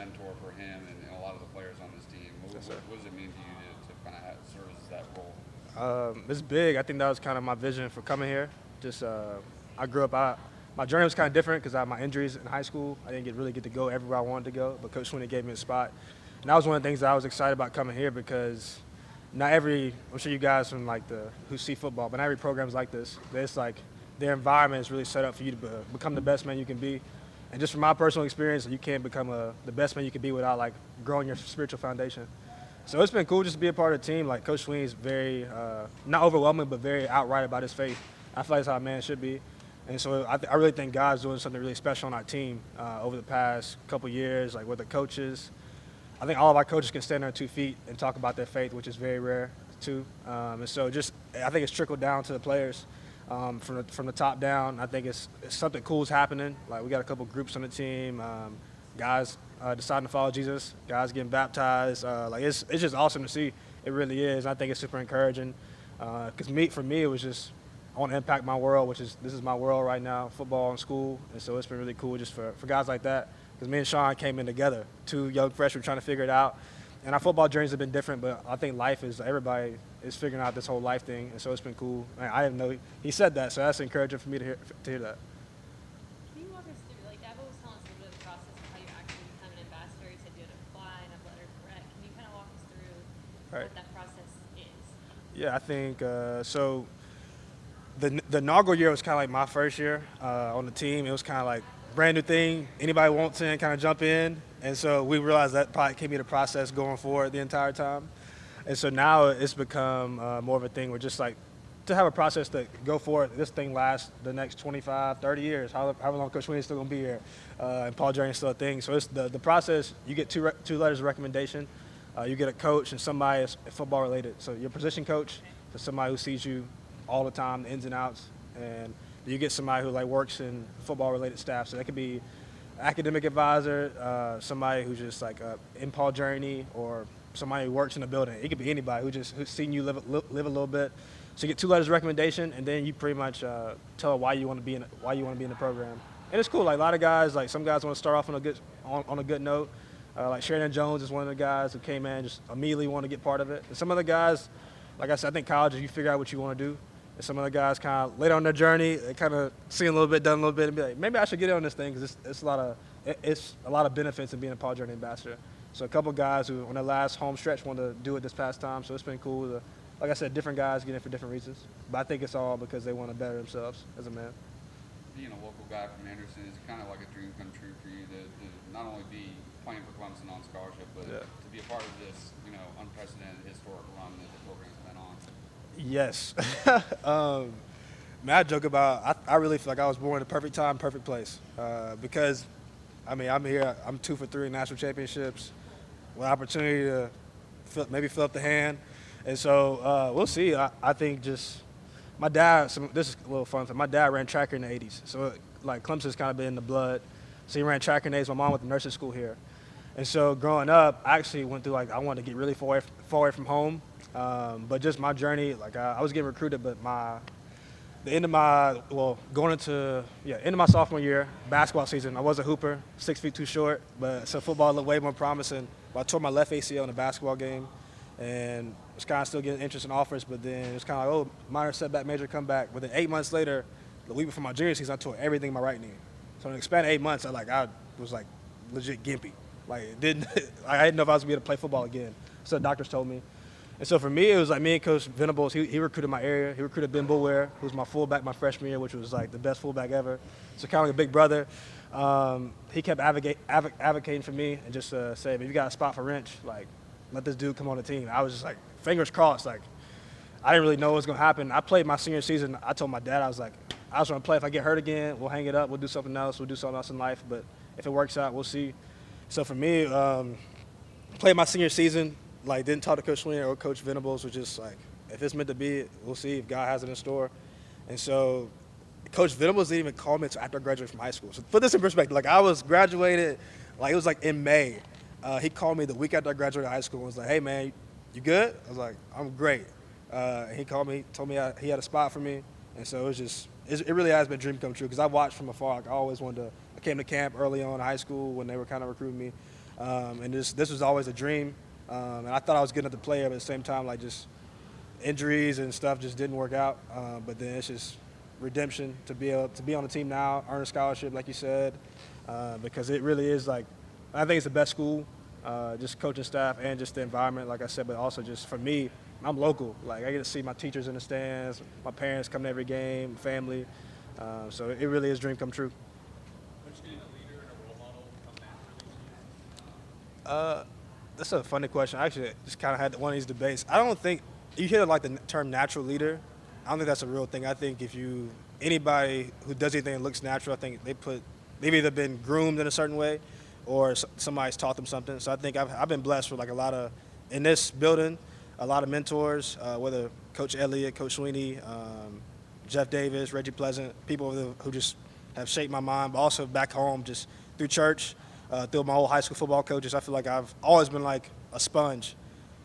mentor for him and a lot of the players on this team. What does it mean to you to kind of serve as that role? It's big. I think that was kind of my vision for coming here. Just I grew up. My journey was kind of different because I had my injuries in high school. I didn't really get to go everywhere I wanted to go, but Coach Sweeney gave me a spot. And that was one of the things that I was excited about coming here because not every, I'm sure you guys from who see football, but not every program's like this. It's like their environment is really set up for you to become the best man you can be. And just from my personal experience, you can't become the best man you can be without growing your spiritual foundation. So it's been cool just to be a part of the team. Coach Sweeney is very, not overwhelming, but very outright about his faith. I feel like that's how a man should be. And so I really think God's doing something really special on our team over the past couple years, with the coaches. I think all of our coaches can stand on 2 feet and talk about their faith, which is very rare too. And so I think it's trickled down to the players from the top down. I think it's something cool's happening. We got a couple groups on the team, guys deciding to follow Jesus, guys getting baptized. It's just awesome to see. It really is. I think it's super encouraging because for me, it was just I want to impact my world, this is my world right now, football and school. And so it's been really cool just for guys like that. Because me and Sean came in together, 2 young freshmen trying to figure it out. And our football journeys have been different, but I think everybody is figuring out this whole life thing. And so it's been cool. I didn't know he said that, so that's encouraging for me to hear that. Can you walk us through, Dabo was telling us a little bit of the process of how you actually become an ambassador. You said you had to apply and have letters read. Can you kind of walk us through what that process is? Yeah, I think so. The inaugural year was kind of like my first year on the team. It was kind of like brand new thing. Anybody wants in, kind of jump in. And so we realized that probably can be the process going forward the entire time. And so now it's become more of a thing where just to have a process to go forward. This thing lasts the next 25, 30 years, however long Coach Sweeney is still going to be here. And PAW Journey is still a thing. So it's the process. You get two letters of recommendation. You get a coach and somebody that's football related. So your position coach is somebody who sees you all the time, the ins and outs, and you get somebody who works in football-related staff. So that could be academic advisor, somebody who's just in PAW Journey, or somebody who works in the building. It could be anybody who's seen you live a little bit. So you get 2 letters of recommendation, and then you pretty much tell why you want to be in the program. And it's cool. A lot of guys, some guys want to start off on a good note. Sheridan Jones is one of the guys who came in just immediately want to get part of it. And some other guys, like I said, I think college is you figure out what you want to do. And some other guys kind of later on their journey, they kind of see a little bit, done a little bit, and be like, maybe I should get in on this thing because it's a lot of benefits in being a PAW Journey ambassador. So a couple guys who on their last home stretch wanted to do it this past time. So it's been cool. Like I said, different guys get in for different reasons. But I think it's all because they want to better themselves as a man. Being a local guy from Anderson is kind of like a dream come true for you to not only be playing for Clemson on scholarship, but to be a part of this, unprecedented historic run that the program's been on. Yes. I joke about I really feel like I was born at the perfect time, perfect place. Because, I'm here, I'm 2 for 3 in national championships, with opportunity to fill up the hand. And so we'll see. I think just my dad, this is a little fun. My dad ran tracker in the 80s. So, Clemson's kind of been in the blood. So he ran tracker in the 80s. My mom went to nursing school here. And so growing up, I actually went through, I wanted to get really far away from home. But just my journey, I was getting recruited, but end of my sophomore year, basketball season, I was a hooper, 6 feet too short, but so football looked way more promising. But I tore my left ACL in a basketball game, and was kind of still getting interest in offers, but then it was kind of minor setback, major comeback. But then 8 months later, the week before my junior season, I tore everything in my right knee. So in the span of 8 months, I was legit gimpy. I didn't know if I was gonna be able to play football again. So the doctors told me. And so for me, it was me and Coach Venables. He recruited my area. He recruited Ben Boulware, who was my fullback my freshman year, which was the best fullback ever. So kind of like a big brother. He kept advocating for me and just said, if you got a spot for Rench, let this dude come on the team. I was just fingers crossed. I didn't really know what was going to happen. I played my senior season. I told my dad, I was going to play. If I get hurt again, we'll hang it up. We'll do something else. We'll do something else in life. But if it works out, we'll see. So for me, played my senior season. Didn't talk to Coach Sweeney or Coach Venables. Was just if it's meant to be, we'll see if God has it in store. And so Coach Venables didn't even call me until after I graduated from high school. So put this in perspective. I was graduated, it was in May. He called me the week after I graduated high school and was like, hey, man, you good? I was like, I'm great. He called me, told me he had a spot for me. And so it really has been a dream come true because I watched from afar. I always wanted to – I came to camp early on in high school when they were kind of recruiting me. And this was always a dream. And I thought I was good enough to play, but at the same time, like just injuries and stuff just didn't work out. But then it's just redemption to be able to be on the team now, earn a scholarship, like you said, because it really is like, I think it's the best school, just coaching staff and just the environment, like I said, but also just for me, I'm local. Like I get to see my teachers in the stands, my parents come to every game, family. So it really is a dream come true. That's a funny question. I actually just kind of had one of these debates. I don't think you hear like the term natural leader. I don't think that's a real thing. I think if anybody who does anything that looks natural, I think they've either been groomed in a certain way or somebody's taught them something. So I think I've been blessed with like in this building, a lot of mentors, whether Coach Elliott, Coach Sweeney, Jeff Davis, Reggie Pleasant, people who just have shaped my mind, but also back home just through church, through my old high school football coaches. I feel like I've always been like a sponge.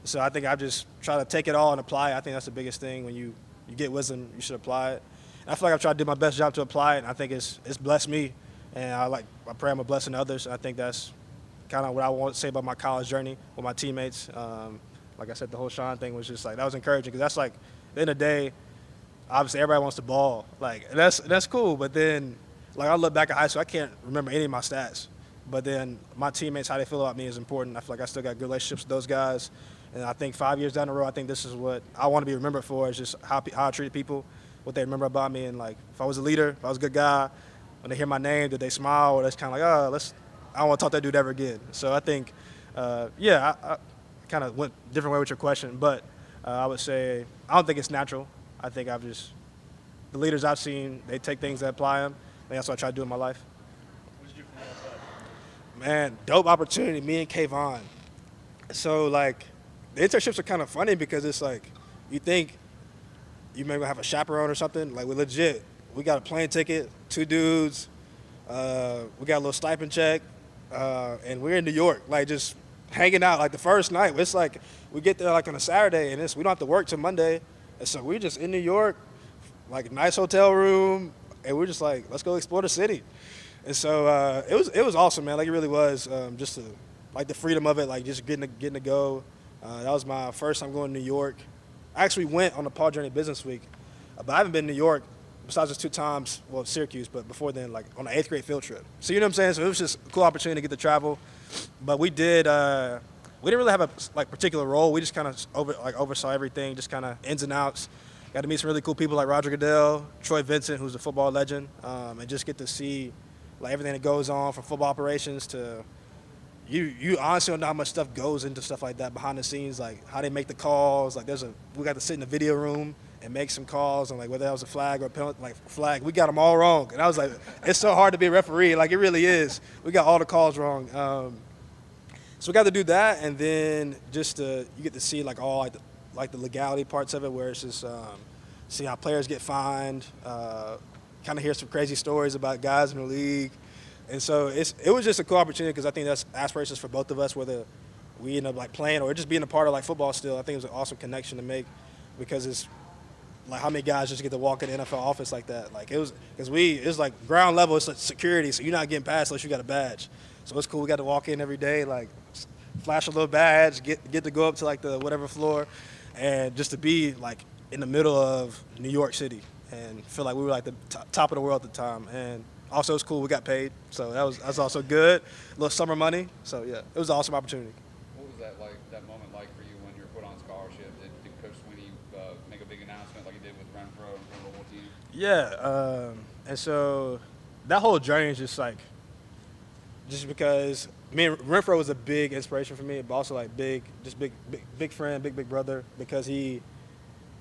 So I think I've just tried to take it all and apply it. I think that's the biggest thing. When you get wisdom, you should apply it. And I feel like I've tried to do my best job to apply it, and I think it's blessed me. And I pray I'm a blessing to others. And I think that's kind of what I want to say about my college journey with my teammates. Like I said, the whole Sean thing was just like, that was encouraging because that's like, at the end of the day, obviously everybody wants to ball. Like, and that's cool. But then, like, I look back at high school, I can't remember any of my stats. But then my teammates, how they feel about me is important. I feel like I still got good relationships with those guys. And I think 5 years down the road, I think this is what I want to be remembered for, is just how I treated people, what they remember about me. And, like, if I was a leader, if I was a good guy, when they hear my name, did they smile? Or that's kind of like, I don't want to talk to that dude ever again. So I think, I kind of went a different way with your question. But I would say I don't think it's natural. I think the leaders I've seen, they take things and apply them. And that's what I try to do in my life. What did you do from the outside? Man, dope opportunity, me and Kayvon. So, like, the internships are kind of funny because it's like you think you maybe have a chaperone or something. Like, we're legit. We got a plane ticket, 2 dudes. We got a little stipend check. And we're in New York, like, just hanging out. Like, the first night, it's like we get there, like, on a Saturday, and we don't have to work till Monday. And so we're just in New York, like, nice hotel room, and we're just like, let's go explore the city. And so it was awesome, man. Like, it really was. Just like the freedom of it, like just getting to go. That was my first time going to New York. I actually went on the PAW Journey Business Week, but I haven't been to New York besides just 2 times, well, Syracuse, but before then, like on an 8th grade field trip. So you know what I'm saying? So it was just a cool opportunity to get to travel. But we didn't really have a like particular role. We just kind of oversaw everything, just kind of ins and outs. Got to meet some really cool people like Roger Goodell, Troy Vincent, who's a football legend, and just get to see like everything that goes on from football operations to you honestly don't know how much stuff goes into stuff like that behind the scenes, like how they make the calls. Like we got to sit in the video room and make some calls, and like whether that was a flag or a penalty, like flag, we got them all wrong. And I was like, it's so hard to be a referee. Like it really is. We got all the calls wrong. So we got to do that, and then just you get to see like all like the legality parts of it, where it's just see how players get fined, kind of hear some crazy stories about guys in the league. And so it was just a cool opportunity because I think that's aspirations for both of us, whether we end up like playing or just being a part of like football still. I think it was an awesome connection to make because it's like how many guys just get to walk in the NFL office like that. Like it was because it's like ground level, it's like security, so you're not getting past unless you got a badge. So it's cool. We got to walk in every day, like flash a little badge, get to go up to like the whatever floor, and just to be like in the middle of New York City and feel like we were like the top of the world at the time. And also, it's cool. We got paid, so that was also good. A little summer money, so yeah, it was an awesome opportunity. What was that moment like for you when you were put on scholarship? Did Coach Sweeney make a big announcement like he did with Renfro and the whole team? Yeah, and so that whole journey is just because Renfro was a big inspiration for me, but also like big friend, big brother, because he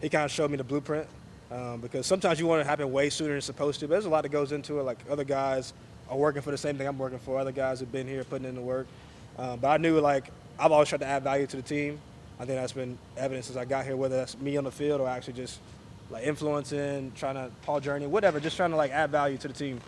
kind of showed me the blueprint. Because sometimes you want it to happen way sooner than it's supposed to, but there's a lot that goes into it. Like other guys are working for the same thing I'm working for. Other guys have been here putting in the work. But I knew like I've always tried to add value to the team. I think that's been evident since I got here, whether that's me on the field or actually just like influencing, trying to PAW Journey, whatever, just trying to like add value to the team.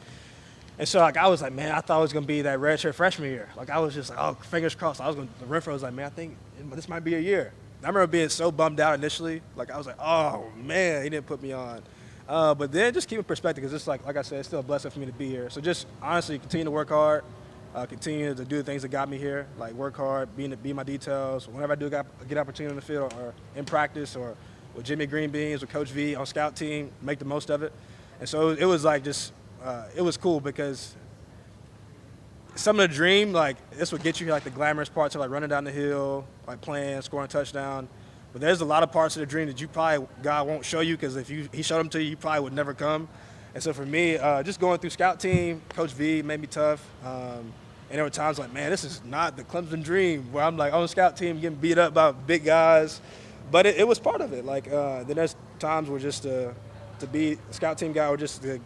And so like I was like, man, I thought it was gonna be that redshirt freshman year. Like I was just like, oh, fingers crossed. The Renfro was like, man, I think this might be a year. I remember being so bummed out initially. Like, I was like, oh, man, he didn't put me on. But then just keep in perspective because it's like I said, it's still a blessing for me to be here. So just honestly continue to work hard continue to do the things that got me here, like work hard, be my details. Whenever I do get opportunity in the field or in practice or with Jimmy Green Beans or Coach V on scout team, make the most of it. And so it was like just it was cool because some of the dream, like this would get you like the glamorous parts of like running down the hill, like playing, scoring a touchdown. But there's a lot of parts of the dream that you probably God won't show you because if he showed them to you, you probably would never come. And so for me, just going through scout team, Coach V made me tough. And there were times like, man, this is not the Clemson dream where I'm like on the scout team getting beat up by big guys. But it was part of it. Like then there's times where just to be a scout team guy or just to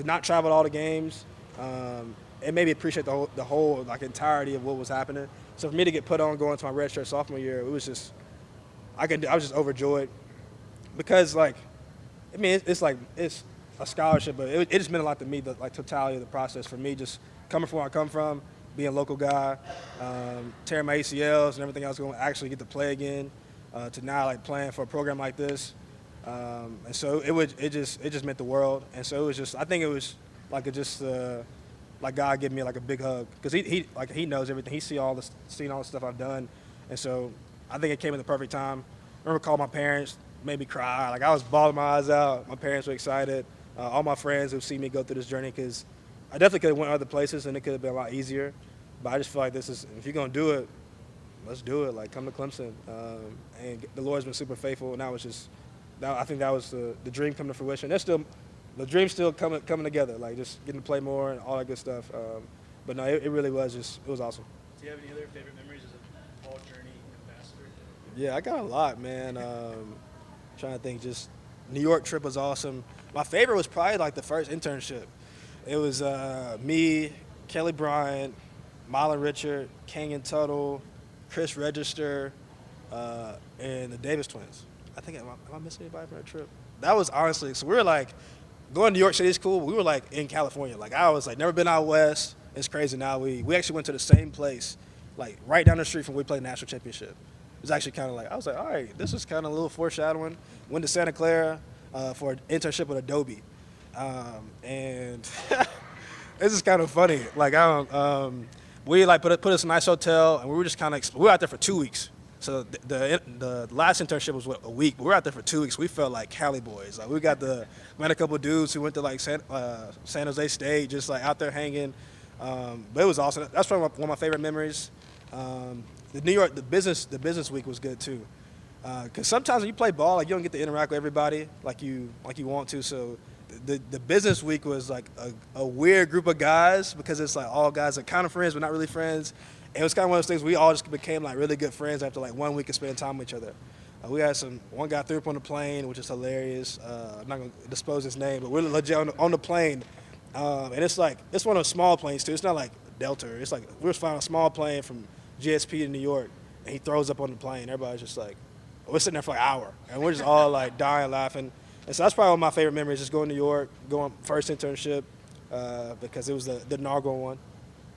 not travel to all the games and maybe appreciate the whole like entirety of what was happening. So for me to get put on going to my redshirt sophomore year, it was just I was just overjoyed because like I mean it's a scholarship, but it just meant a lot to me, the like totality of the process for me, just coming from where I come from, being a local guy, tearing my ACLs and everything else, going to actually get to play again, to now like playing for a program like this, and so it just meant the world, and so it was just I think it was like like God giving me like a big hug because he knows everything, seen all the stuff I've done, and so I think it came at the perfect time. I remember calling my parents, made me cry, like I was bawling my eyes out. My parents were excited. All my friends who've seen me go through this journey because I definitely could have went other places and it could have been a lot easier. But I just feel like if you're going to do it, let's do it. Like, come to Clemson. And the Lord's been super faithful, and I think that was the dream coming to fruition. The dream's still coming together, like just getting to play more and all that good stuff. But no, it really was it was awesome. Do you have any other favorite memories as a PAW Journey ambassador? Yeah, I got a lot, man. Trying to think, just New York trip was awesome. My favorite was probably like the first internship. It was me, Kelly Bryant, Marlon Richard, Kenyon Tuttle, Chris Register, and the Davis twins. I think, am I missing anybody from that trip? That was honestly, so we were like, going to New York City is cool, but we were like in California. Like I was like, never been out west. It's crazy now. We actually went to the same place, like right down the street from where we played the national championship. It was actually kind of like, I was like, all right, this is kind of a little foreshadowing. Went to Santa Clara for an internship with Adobe. And this is kind of funny. Like, we like put us in a nice hotel, and we were just kind of, we were out there for 2 weeks. So the last internship was a week, but we were out there for 2 weeks. We felt like Cali boys. Like we had a couple of dudes who went to like San Jose State, just like out there hanging. But it was awesome. That's probably one of my favorite memories. The New York, the business week was good too, because sometimes when you play ball, like you don't get to interact with everybody like you want to. So the business week was like a weird group of guys because it's like all guys that kind of friends but not really friends. And it was kind of one of those things we all just became like really good friends after like 1 week of spending time with each other. We had one guy threw up on the plane, which is hilarious. I'm not gonna disclose his name, but we're legit on the plane, and it's one of those small planes too. It's not like Delta. It's like we were flying a small plane from GSP to New York, and he throws up on the plane. Everybody's just like, we're sitting there for like an hour, and we're just all like dying laughing. And so that's probably one of my favorite memories, just going to New York, going first internship, because it was the inaugural one.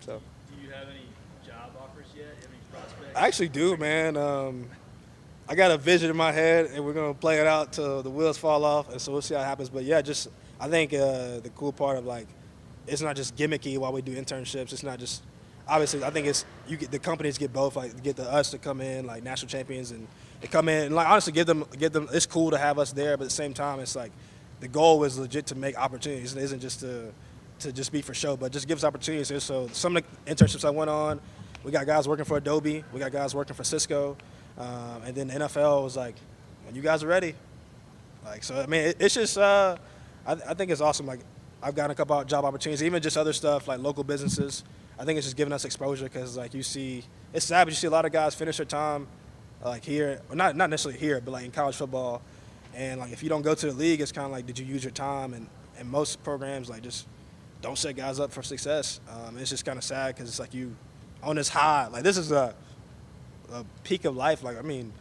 So. Do you have any job offers yet? Do you have any prospects? I actually do, man. I got a vision in my head, and we're gonna play it out till the wheels fall off, and so we'll see how it happens. But yeah, just I think the cool part of like, it's not just gimmicky while we do internships. It's not just. Obviously, I think the companies get both, like get us to come in like national champions and they come in and like honestly give them. It's cool to have us there, but at the same time, it's like the goal is legit to make opportunities. It isn't just to just be for show, but just gives opportunities. So some of the internships I went on, we got guys working for Adobe, we got guys working for Cisco, and then the NFL was like, when you guys are ready, like so. I mean, it's just I think it's awesome. Like I've gotten a couple of job opportunities, even just other stuff like local businesses. I think it's just giving us exposure because, like, you see, it's sad, but you see a lot of guys finish their time, like, here, or not necessarily here, but, like, in college football. And, like, if you don't go to the league, it's kind of like, did you use your time? And most programs, like, just don't set guys up for success. It's just kind of sad because it's like you on this high. Like, this is a peak of life. Like, I mean,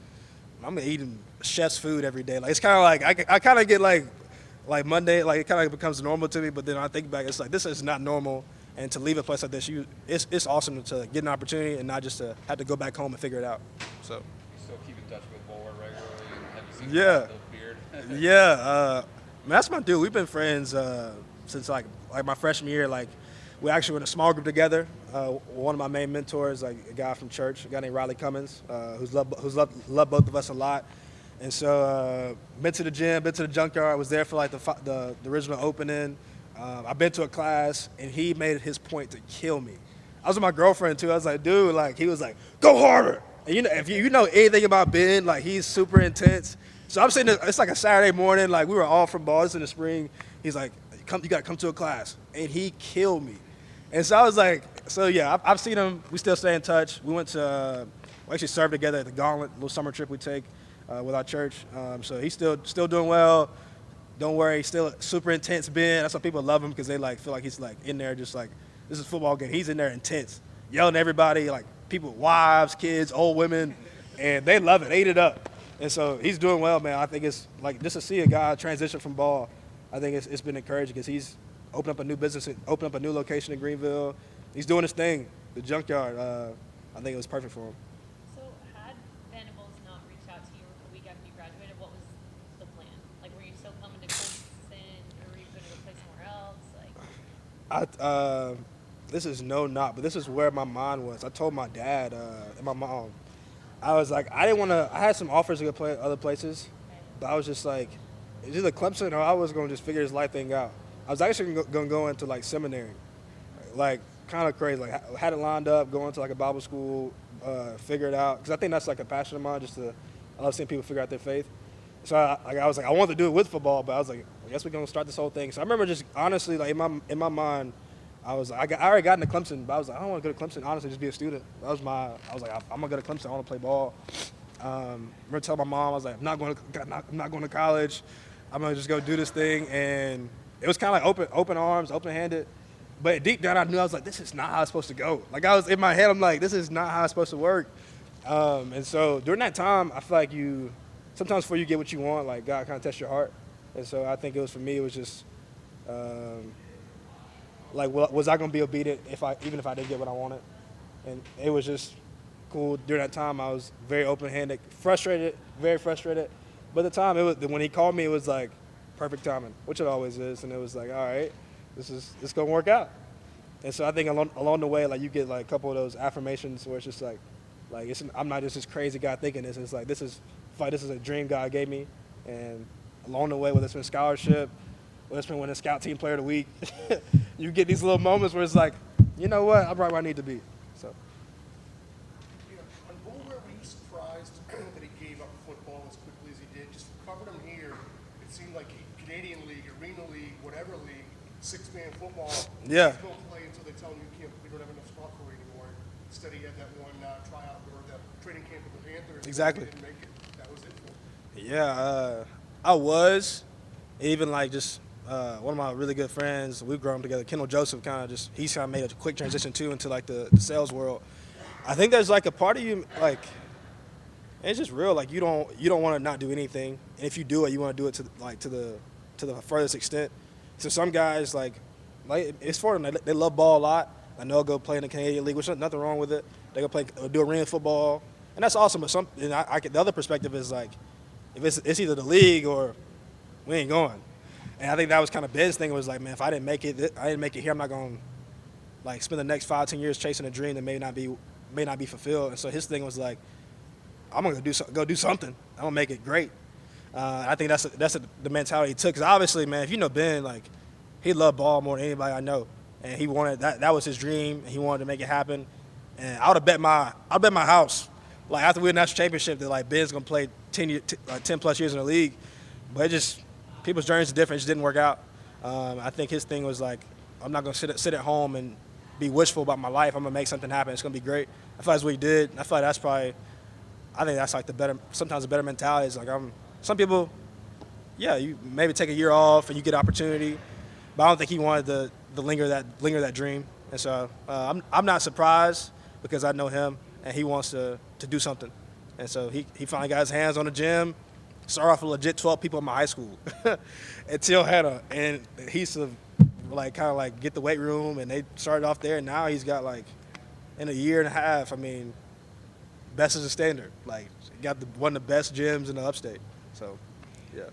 I'm eating chef's food every day. Like, it's kind of like, I kind of get, like Monday, like, it kind of becomes normal to me, but then I think back, it's like, this is not normal. And to leave a place like this, it's awesome to get an opportunity and not just to have to go back home and figure it out. So. You still keep in touch with Bulwer regularly, and have you seen the beard? Yeah, man, that's my dude. We've been friends since like my freshman year. Like we actually were in a small group together. One of my main mentors, like a guy from church, a guy named Riley Cummins, who's loved both of us a lot. And so been to the gym, been to the junkyard, was there for like the original opening. I've been to a class, and he made it his point to kill me. I was with my girlfriend too. I was like, dude, like he was like, go harder. And you know, if you know anything about Ben, like he's super intense. So I'm sitting there, it's like a Saturday morning, like we were all from balls in the spring. He's like, you gotta come to a class. And he killed me. And so I was like, so yeah, I've seen him. We still stay in touch. We went to, we actually served together at the Gauntlet, little summer trip we take with our church. So he's still doing well. Don't worry, he's still super intense Ben. That's why people love him, because they like feel like he's like in there just like, this is a football game. He's in there intense, yelling at everybody, like people, wives, kids, old women, and they love it. They eat it up. And so he's doing well, man. I think it's like just to see a guy transition from ball, I think it's been encouraging, because he's opened up a new business, opened up a new location in Greenville. He's doing his thing, the junkyard. I think it was perfect for him. So had Venables not reached out to you a week after you graduated, what was the plan? Like, were you still coming to Clemson, or were you going to go play somewhere else? Like, This is but this is where my mind was. I told my dad and my mom, I was like, I didn't want to. I had some offers to go play other places, but I was just like, it's either Clemson or I was going to just figure this life thing out. I was actually going to go into like seminary, like kind of crazy. Like I had it lined up, going to like a Bible school, figure it out, because I think that's like a passion of mine. I love seeing people figure out their faith. So I was like, I wanted to do it with football, but I was like, I guess we're going to start this whole thing. So I remember just honestly, like in my mind, I was like, I already got into Clemson, but I was like, I don't want to go to Clemson. Honestly, just be a student. I was like, I'm gonna go to Clemson. I want to play ball. I remember telling my mom, I was like, I'm not going to college. I'm gonna just go do this thing. And it was kind of like open arms, open-handed. But deep down, I knew, I was like, this is not how it's supposed to go. Like I was in my head, I'm like, this is not how it's supposed to work. And so during that time, I feel like sometimes before you get what you want, like God kind of tests your heart. And so I think for me, it was just. Like, was I going to be obedient even if I didn't get what I wanted? And it was just cool. During that time, I was very open-handed, frustrated, very frustrated. But at the time, when he called me, it was like perfect timing, which it always is. And it was like, all right, this going to work out. And so I think along the way, like you get like a couple of those affirmations where it's just like I'm not just this crazy guy thinking this. It's like this is a dream God gave me. And along the way, whether it's been scholarship, whether it's been winning Scout Team Player of the Week, you get these little moments where it's like, you know what, I'm right where I need to be. So. On Bull, were you surprised that he gave up football as quickly as he did? Just covered him here. It seemed like Canadian League, Arena League, whatever league, six-man football. Yeah. He's going to play until they tell him we don't have enough spot for you anymore. Instead, he had that one tryout or the training camp with the Panthers. Exactly. He didn't make it. That was it for him. Yeah, I was. Even like just one of my really good friends, we've grown up together, Kendall Joseph, he's kind of made a quick transition too into like the sales world. I think there's like a part of you, like, it's just real, like you don't want to not do anything, and if you do it, you want to do it to the furthest extent. So some guys like it's for them. They love ball a lot. I know they'll go play in the Canadian League, which is nothing wrong with it. They go play, do arena football, and that's awesome. But the other perspective is like, if it's either the league or we ain't going. And I think that was kind of Ben's thing. It was like, man, if I didn't make it here, I'm not going to like spend the next 5-10 years chasing a dream that may not be fulfilled. And so his thing was like, I'm going to go do something. I'm going to make it great. I think that's the mentality he took. Because obviously, man, if you know Ben, like, he loved ball more than anybody I know. And he wanted that was his dream. And he wanted to make it happen. And I would have bet my house, like after we win the national championship, that like Ben's going to play 10 plus years in the league. But it just, people's journeys are different. It just didn't work out. I think his thing was like, I'm not going to sit at home and be wishful about my life. I'm going to make something happen. It's going to be great. I feel like that's what he did. I feel like I think that's like sometimes the better mentality is like, some people, yeah, you maybe take a year off and you get opportunity, but I don't think he wanted to linger that dream. And so I'm not surprised because I know him and he wants to do something. And so he finally got his hands on the gym. Started off with legit 12 people in my high school until Hannah, and he used to like kind of like get the weight room, and they started off there. And now he's got like in a year and a half. I mean, best is a standard. Like got one of the best gyms in the upstate. So, yeah.